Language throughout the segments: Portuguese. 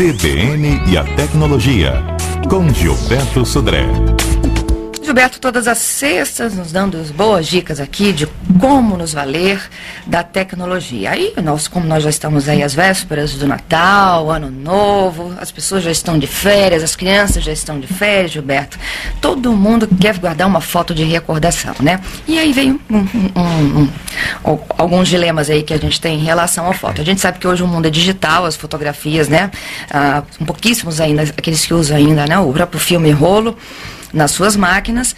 CBN e a tecnologia, com Gilberto Sodré. Gilberto, todas as sextas nos dando boas dicas aqui de como nos valer da tecnologia. Aí, como nós já estamos aí às vésperas do Natal, Ano Novo, as pessoas já estão de férias, as crianças já estão de férias, Gilberto. Todo mundo quer guardar uma foto de recordação, né? E aí vem alguns dilemas aí que a gente tem em relação à foto. A gente sabe que hoje o mundo é digital, as fotografias, né? São pouquíssimos ainda, aqueles que usam ainda, né? O próprio filme rolo nas suas máquinas,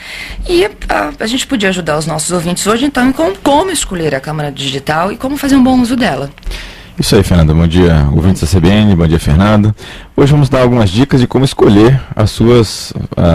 e a gente podia ajudar os nossos ouvintes hoje, então, em como escolher a câmera digital e como fazer um bom uso dela. Isso aí, Fernanda. Bom dia, ouvintes da CBN, bom dia, Fernanda. Hoje vamos dar algumas dicas de como escolher as suas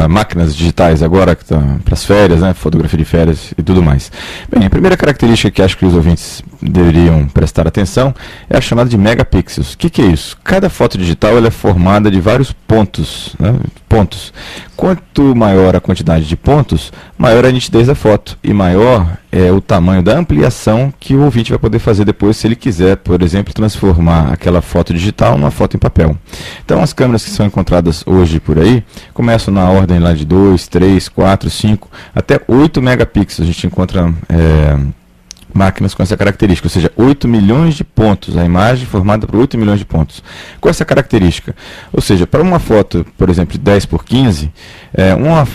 máquinas digitais agora que tá para as férias, né, fotografia de férias e tudo mais. Bem, a primeira característica que acho que os ouvintes deveriam prestar atenção é a chamada de megapixels. O que é isso? Cada foto digital ela é formada de vários pontos, né, pontos. Quanto maior a quantidade de pontos, maior a nitidez da foto e maior é o tamanho da ampliação que o ouvinte vai poder fazer depois se ele quiser, por exemplo, transformar aquela foto digital numa foto em papel. Então, as câmeras que são encontradas hoje por aí começam na ordem lá de 2, 3, 4, 5, até 8 megapixels. A gente encontra máquinas com essa característica, ou seja, 8 milhões de pontos, a imagem formada por 8 milhões de pontos. Com essa característica, ou seja, para uma foto, por exemplo, de 10 por 15,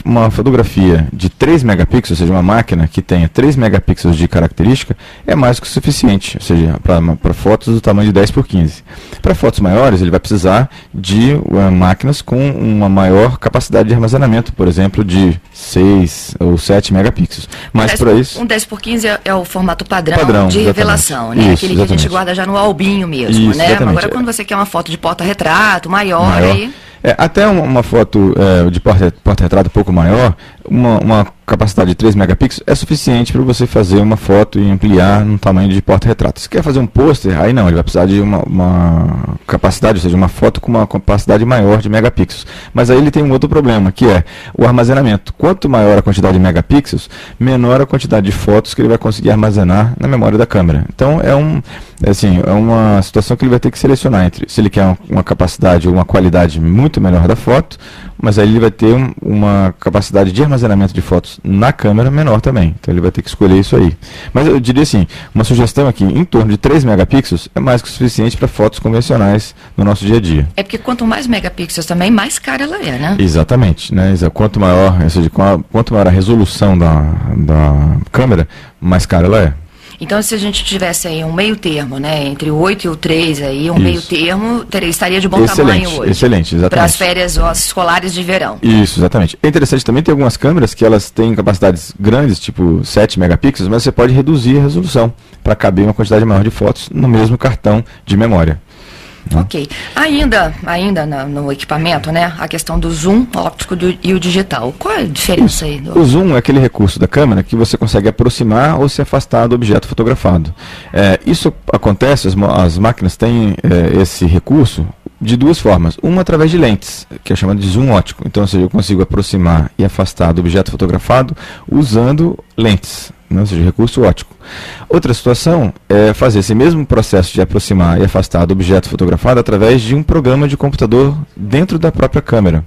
uma fotografia de 3 megapixels, ou seja, uma máquina que tenha 3 megapixels de característica, é mais que o suficiente, ou seja, para fotos do tamanho de 10 por 15. Para fotos maiores, ele vai precisar de máquinas com uma maior capacidade de armazenamento, por exemplo, de 6 ou 7 megapixels. Mas para isso... Um 10 por 15 é o formato padrão de revelação, né? Isso, aquele que a gente guarda já no albinho mesmo, isso, né? Exatamente. Agora, quando você quer uma foto de porta-retrato maior, aí... Até uma foto de porta-retrato um pouco maior, uma capacidade de 3 megapixels é suficiente para você fazer uma foto e ampliar no tamanho de porta-retrato. Se quer fazer um pôster, aí não, ele vai precisar de uma capacidade, ou seja, uma foto com uma capacidade maior de megapixels. Mas aí ele tem um outro problema, que é o armazenamento. Quanto maior a quantidade de megapixels, menor a quantidade de fotos que ele vai conseguir armazenar na memória da câmera. Então é uma situação que ele vai ter que selecionar entre se ele quer uma capacidade ou uma qualidade muito melhor da foto, mas aí ele vai ter uma capacidade de armazenamento de fotos na câmera menor também. Então ele vai ter que escolher isso aí. Mas eu diria assim, uma sugestão aqui, em torno de 3 megapixels é mais que o suficiente para fotos convencionais no nosso dia a dia. É porque quanto mais megapixels também, mais cara ela é, né? Exatamente, né? Quanto maior a resolução da câmera, mais cara ela é. Então, se a gente tivesse aí um meio termo, né, entre o 8 e o 3, aí, meio termo, estaria de bom tamanho hoje. Excelente, exatamente. Para as férias escolares de verão. Isso, exatamente. É interessante também ter algumas câmeras que elas têm capacidades grandes, tipo 7 megapixels, mas você pode reduzir a resolução para caber uma quantidade maior de fotos no mesmo cartão de memória. Ok. Ainda no equipamento, né, a questão do zoom óptico e o digital. Qual é a diferença aí? O zoom é aquele recurso da câmera que você consegue aproximar ou se afastar do objeto fotografado. Isso acontece, as máquinas têm esse recurso de duas formas. Uma através de lentes, que é chamada de zoom óptico. Então, ou seja, eu consigo aproximar e afastar do objeto fotografado usando lentes, né? Ou seja, recurso óptico. Outra situação é fazer esse mesmo processo de aproximar e afastar do objeto fotografado através de um programa de computador dentro da própria câmera.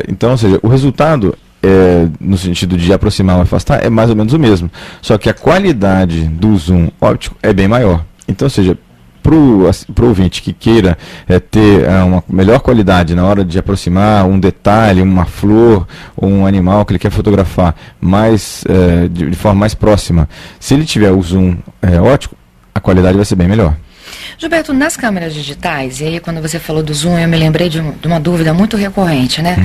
Então, ou seja, o resultado no sentido de aproximar ou afastar é mais ou menos o mesmo, só que a qualidade do zoom óptico é bem maior. Então, ou seja, para o ouvinte que queira ter uma melhor qualidade na hora de aproximar um detalhe, uma flor ou um animal que ele quer fotografar de forma mais próxima, se ele tiver o zoom óptico, a qualidade vai ser bem melhor. Gilberto, nas câmeras digitais, e aí quando você falou do zoom, eu me lembrei de uma dúvida muito recorrente, né?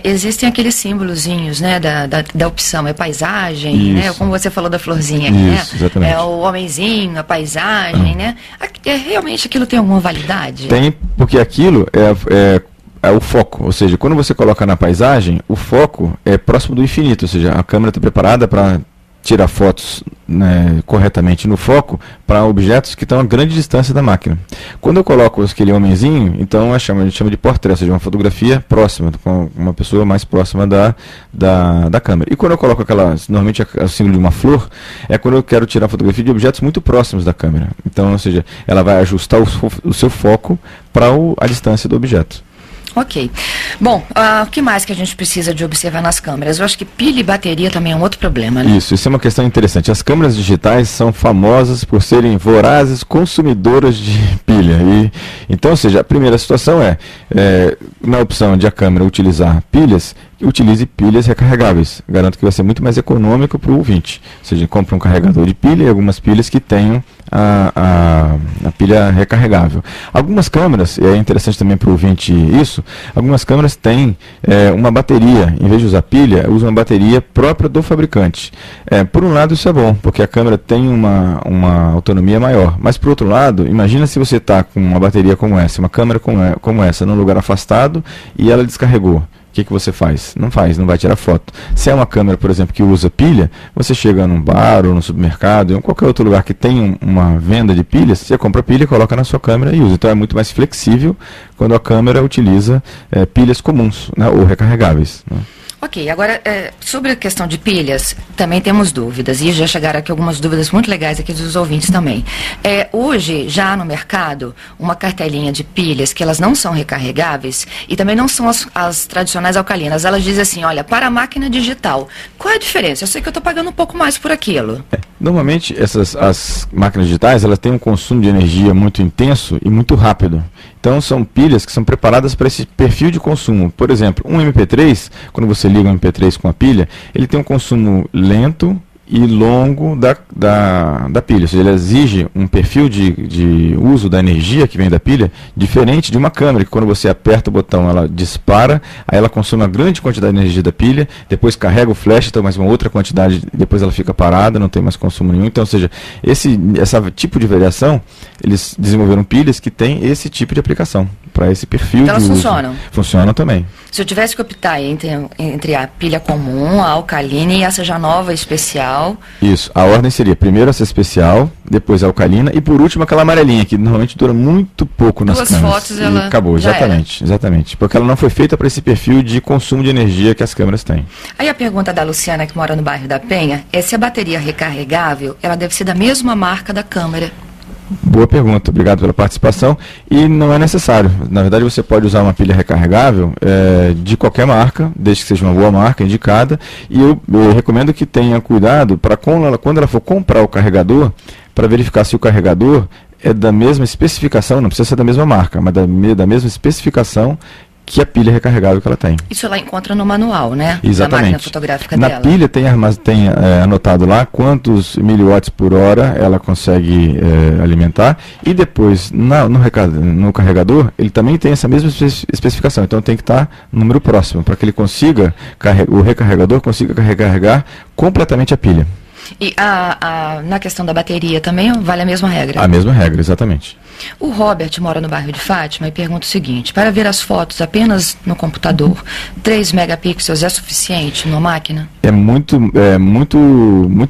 Existem aqueles símbolozinhos, né, da opção, paisagem, isso, né? Como você falou da florzinha, isso, né? Exatamente. O homenzinho, a paisagem, né? Realmente aquilo tem alguma validade? Tem, porque aquilo é o foco, ou seja, quando você coloca na paisagem, o foco é próximo do infinito, ou seja, a câmera está preparada para tirar fotos, né, corretamente no foco para objetos que estão a grande distância da máquina. Quando eu coloco aquele homenzinho, então a gente chama de portrait, ou seja, uma fotografia próxima, com uma pessoa mais próxima da câmera. E quando eu coloco normalmente o símbolo de uma flor, é quando eu quero tirar fotografia de objetos muito próximos da câmera. Então, ou seja, ela vai ajustar o seu foco para a distância do objeto. Ok. Bom, o que mais que a gente precisa de observar nas câmeras? Eu acho que pilha e bateria também é um outro problema, né? Isso é uma questão interessante. As câmeras digitais são famosas por serem vorazes consumidoras de pilha. Então, ou seja, a primeira situação na opção de a câmera utilizar pilhas, utilize pilhas recarregáveis. Garanto que vai ser muito mais econômico para o ouvinte. Ou seja, compre um carregador de pilha e algumas pilhas que tenham a pilha recarregável. Algumas câmeras, e é interessante também para o ouvinte isso, algumas câmeras têm uma bateria, em vez de usar pilha, usam uma bateria própria do fabricante. Por um lado isso é bom, porque a câmera tem uma autonomia maior, mas por outro lado, imagina se você está com uma bateria como essa, uma câmera como essa, num lugar afastado e ela descarregou. O que você faz? Não vai tirar foto. Se é uma câmera, por exemplo, que usa pilha, você chega num bar ou no supermercado, ou em qualquer outro lugar que tem uma venda de pilhas, você compra pilha, coloca na sua câmera e usa. Então é muito mais flexível quando a câmera utiliza pilhas comuns, né, ou recarregáveis, né? Ok, agora, sobre a questão de pilhas, também temos dúvidas, e já chegaram aqui algumas dúvidas muito legais aqui dos ouvintes também. Hoje, já no mercado, uma cartelinha de pilhas, que elas não são recarregáveis, e também não são as tradicionais alcalinas, elas dizem assim, olha, para a máquina digital, qual é a diferença? Eu sei que eu estou pagando um pouco mais por aquilo. Normalmente, as máquinas digitais, elas têm um consumo de energia muito intenso e muito rápido. Então, são pilhas que são preparadas para esse perfil de consumo. Por exemplo, um MP3, quando você liga um MP3 com a pilha, ele tem um consumo lento e longo da pilha, ou seja, ele exige um perfil de uso da energia que vem da pilha diferente de uma câmera, que quando você aperta o botão ela dispara, aí ela consome uma grande quantidade de energia da pilha, depois carrega o flash, então mais uma outra quantidade, depois ela fica parada, não tem mais consumo nenhum. Então, ou seja, esse tipo de variação, eles desenvolveram pilhas que têm esse tipo de aplicação, para esse perfil então de elas uso. funcionam? Funcionam também. Se eu tivesse que optar entre a pilha comum, a alcalina e essa já nova especial... Isso, a ordem seria primeiro essa especial, depois a alcalina e por último aquela amarelinha, que normalmente dura muito pouco nas câmeras. Duas fotos ela acabou, exatamente. Porque ela não foi feita para esse perfil de consumo de energia que as câmeras têm. Aí a pergunta da Luciana, que mora no bairro da Penha, é se a bateria recarregável, ela deve ser da mesma marca da câmera. Boa pergunta, obrigado pela participação. E não é necessário. Na verdade, você pode usar uma pilha recarregável de qualquer marca, desde que seja uma boa marca indicada. E eu recomendo que tenha cuidado para quando ela for comprar o carregador, para verificar se o carregador é da mesma especificação, não precisa ser da mesma marca, mas da mesma especificação que a pilha recarregável que ela tem. Isso ela encontra no manual, né? Exatamente. Da máquina fotográfica na dela. Na pilha tem anotado lá quantos miliwatts por hora ela consegue alimentar, e depois no carregador ele também tem essa mesma especificação, então tem que estar no número próximo, para que ele consiga, o recarregador consiga carregar completamente a pilha. E na questão da bateria também vale a mesma regra? A mesma regra, exatamente. O Robert mora no bairro de Fátima e pergunta o seguinte: para ver as fotos apenas no computador, 3 megapixels é suficiente numa máquina? É muito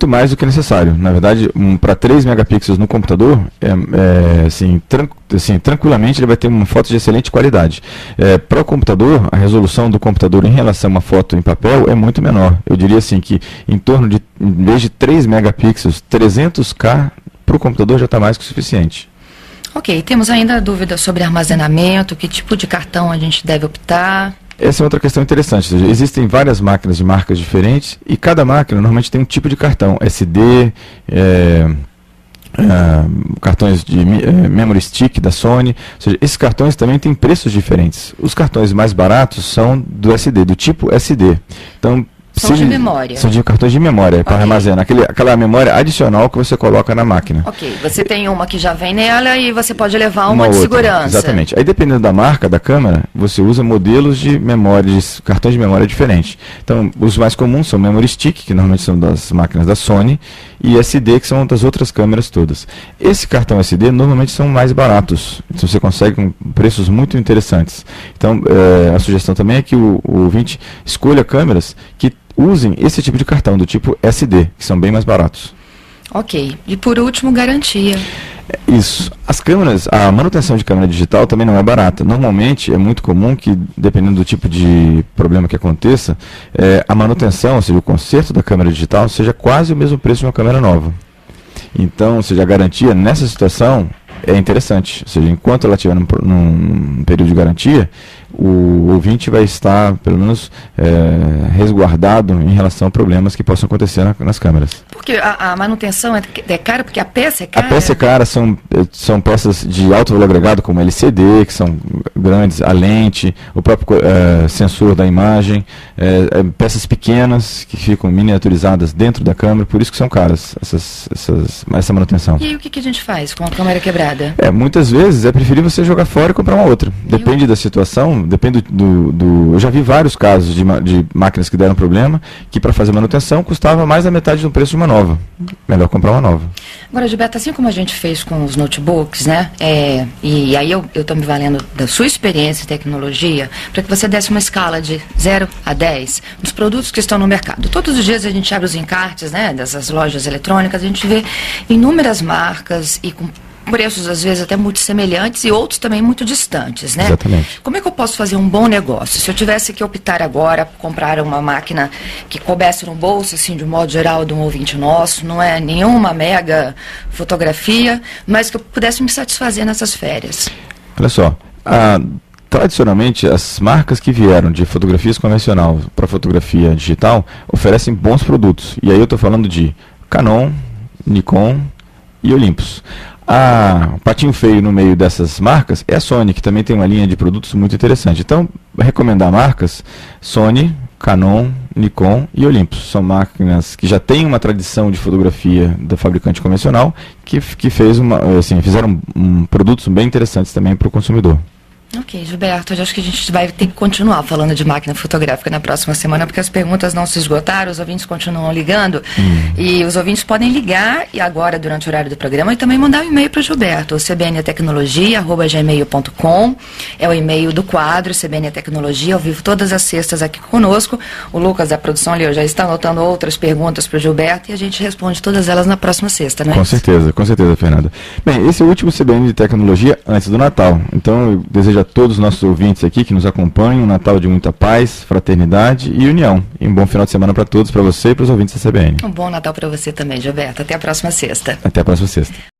mais do que necessário. Na verdade, para 3 megapixels no computador, tranquilamente ele vai ter uma foto de excelente qualidade. Para o computador, a resolução do computador em relação a uma foto em papel é muito menor. Eu diria assim que em torno de, em vez de 3 megapixels, 300K para o computador já está mais que suficiente. Ok, temos ainda dúvidas sobre armazenamento, que tipo de cartão a gente deve optar? Essa é outra questão interessante. Existem várias máquinas de marcas diferentes e cada máquina normalmente tem um tipo de cartão. SD, cartões de memory stick da Sony. Ou seja, esses cartões também têm preços diferentes. Os cartões mais baratos são do SD, do tipo SD. Então, são de memória. São de cartões de memória, para armazenar. Aquela memória adicional que você coloca na máquina. Ok, você tem uma que já vem nela e você pode levar uma de outra, segurança. Exatamente. Aí, dependendo da marca da câmera, você usa modelos de memória, cartões de memória diferentes. Então, os mais comuns são memory stick, que normalmente são das máquinas da Sony, e SD, que são das outras câmeras todas. Esse cartão SD normalmente são mais baratos, então você consegue com preços muito interessantes. Então, a sugestão também é que o ouvinte escolha câmeras que usem esse tipo de cartão, do tipo SD, que são bem mais baratos. Ok. E por último, garantia. Isso. As câmeras, a manutenção de câmera digital também não é barata. Normalmente é muito comum que, dependendo do tipo de problema que aconteça, a manutenção, ou seja, o conserto da câmera digital, seja quase o mesmo preço de uma câmera nova. Então, ou seja, a garantia nessa situação é interessante. Ou seja, enquanto ela estiver num período de garantia, o ouvinte vai estar, pelo menos, resguardado em relação a problemas que possam acontecer nas câmeras. Porque a manutenção é cara, porque a peça é cara? A peça é cara, são peças de alto valor agregado, como LCD, que são grandes, a lente, o próprio sensor da imagem, peças pequenas que ficam miniaturizadas dentro da câmera, por isso que são caras essa manutenção. E aí o que a gente faz com a câmera quebrada? Muitas vezes é preferível você jogar fora e comprar uma outra. Depende da situação, depende eu já vi vários casos de máquinas que deram problema, que para fazer manutenção custava mais da metade do preço de uma nova. Melhor comprar uma nova. Agora, Gilberto, assim como a gente fez com os notebooks, né? E aí eu estou me valendo da sua experiência em tecnologia, para que você desse uma escala de 0 a 10 dos produtos que estão no mercado. Todos os dias a gente abre os encartes, né, dessas lojas eletrônicas, a gente vê inúmeras marcas e com preços às vezes até muito semelhantes e outros também muito distantes, né? Exatamente. Como é que eu posso fazer um bom negócio? Se eu tivesse que optar agora por comprar uma máquina que coubesse no bolso, assim, de um modo geral, de um ouvinte nosso, não é nenhuma mega fotografia, mas que eu pudesse me satisfazer nessas férias. Olha só, tradicionalmente as marcas que vieram de fotografias convencional para fotografia digital oferecem bons produtos. E aí eu estou falando de Canon, Nikon e Olympus. O patinho feio no meio dessas marcas é a Sony, que também tem uma linha de produtos muito interessante. Então, recomendar marcas Sony, Canon, Nikon e Olympus. São máquinas que já têm uma tradição de fotografia da fabricante convencional, que fizeram produtos bem interessantes também para o consumidor. Ok, Gilberto, eu acho que a gente vai ter que continuar falando de máquina fotográfica na próxima semana, porque as perguntas não se esgotaram, os ouvintes continuam ligando, e os ouvintes podem ligar e agora durante o horário do programa e também mandar um e-mail para o Gilberto, cbntecnologia@gmail.com, é o e-mail do quadro CBN Tecnologia, ao vivo todas as sextas aqui conosco. O Lucas da produção ali já está anotando outras perguntas para o Gilberto e a gente responde todas elas na próxima sexta, não é? Com certeza, Fernanda. Bem, esse é o último CBN de Tecnologia antes do Natal, então eu desejo a todos os nossos ouvintes aqui que nos acompanham, um Natal de muita paz, fraternidade e união. E um bom final de semana para todos, para você e para os ouvintes da CBN. Um bom Natal para você também, Gilberto. Até a próxima sexta. Até a próxima sexta.